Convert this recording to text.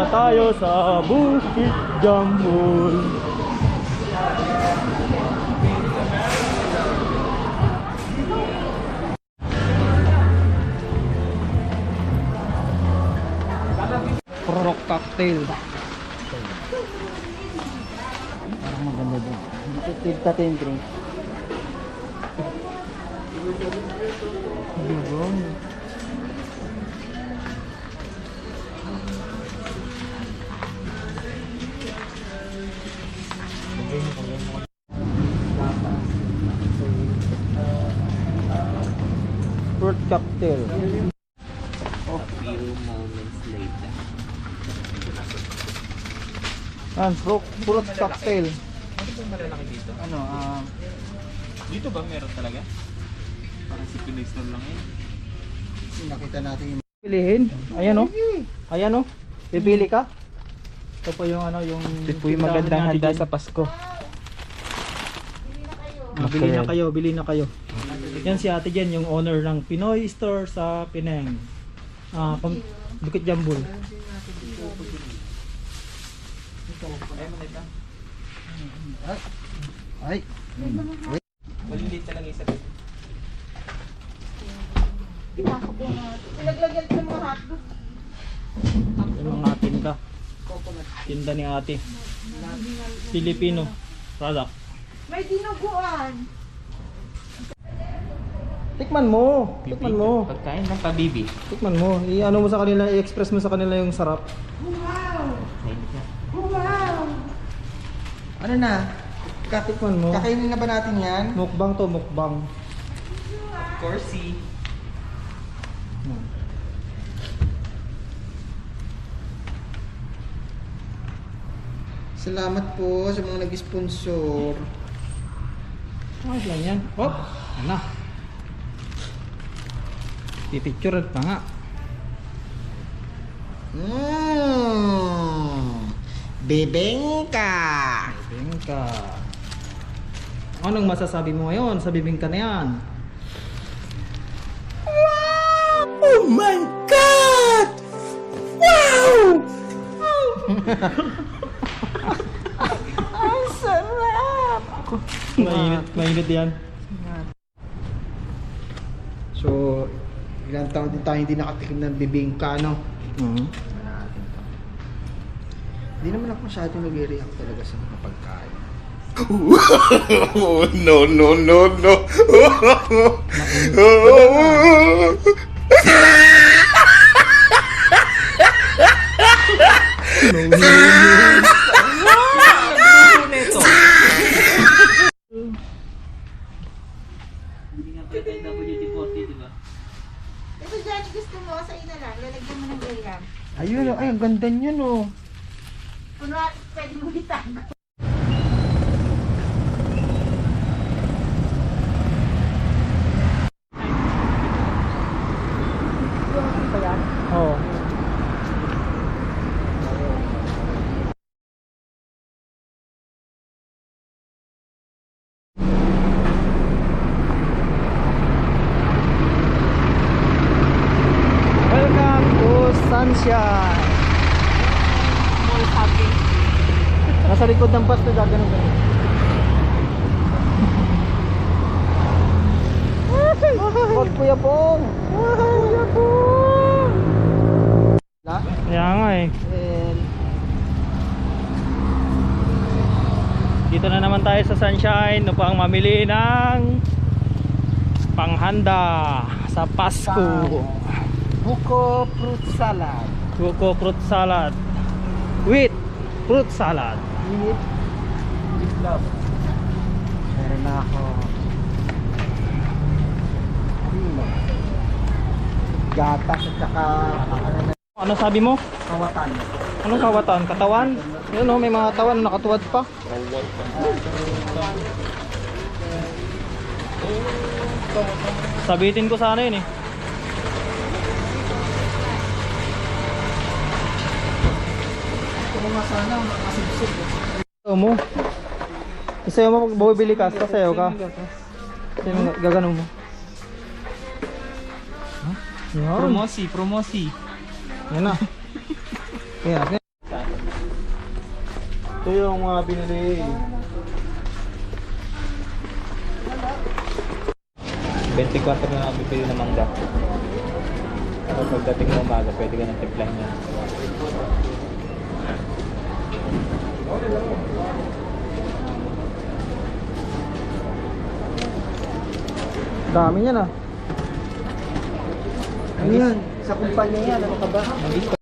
tayo sa Bukit Jambul. Rock cocktail. Parang maganda din. Dito tigta 10 drink. Fruit cocktail. A few moments later. Fruit cocktail. Ano ba malalaki dito? Ano, Dito ba meron talaga? Parang si Pinoy store lang yun. Nakita natin yung pilihin. Ayan oh. Ayan oh. Pipili ka. Ito po yung ano, yung Ito po yung magandang handa sa Pasko. Bili na kayo, bili na kayo. Yan si Ate Jen, yung owner ng Pinoy Store sa Penang. Bukit Jambul. ay. Malilit na lang isa. Pinaglagyan ko ng mga hotdog. Yung mga tinda. Tinda ni Ate. Filipino product. May dinuguan. Tikman mo. Tikman mo. Pagkain ng pabibi. Tikman mo. I-ano mo sa kanila, i-express mo sa kanila yung sarap. Wow! Mainit na. Wow! Ano na? Tikman mo. Kakainin na ba natin yan? Mukbang to, mukbang. Of course, see. Salamat po sa mga nag-sponsor. Ayos lang yan. Oh, ano? Pipicture pa nga. Bibingka. Bibingka. Anong masasabi mo ngayon sa bibingka na yan? Oh my God! Wow! Ang sarap! Mainit yan. So, ilang taon din tayo hindi nakatikim ng bibingka, no? Hindi naman ako masyadong nag-react talaga sa mga pagkain. No, no, no, no. Hindi nga pwede WD-40, di ba? Ito dyan, gusto mo sa ina lang. Lalagyan mo ng gayam. Ayun, ay, ang ganda niyan, oh. Kunwari, pwede mo itago. Oo. Welcome to Sunshine. Nasa likod ng bus to, gaganon ganun. Wag Kuya Pong! Kuya Pong! Kaya nga eh. And, Dito na naman tayo sa Sunshine upang mamili ng panghanda sa Pasko. buko fruit salad. Buko fruit salad with fruit salad. With itlog. Meron na ako. Gatas at saka Ano sabi mo? kawatan. Anong kawatan? Katawan? Yun oh, may mga katawan na nakatuwad pa. Sabitin ko sana yun eh. Ito mga sana makasibsib. Sayo mo. Sayo mo pag bumibili ka, sayo ka. Sayo mo, gaganon mo. Yan. Promosi, promosi. Yan na. Yan. Ito yung mga binili. 24 na lang bibili ng mangga. Pero pagdating ng umaga, pwede ka nang timplahin yan. Dami yan ah. Ano yan? Sa kumpanya yan, ano ka ba? Nandito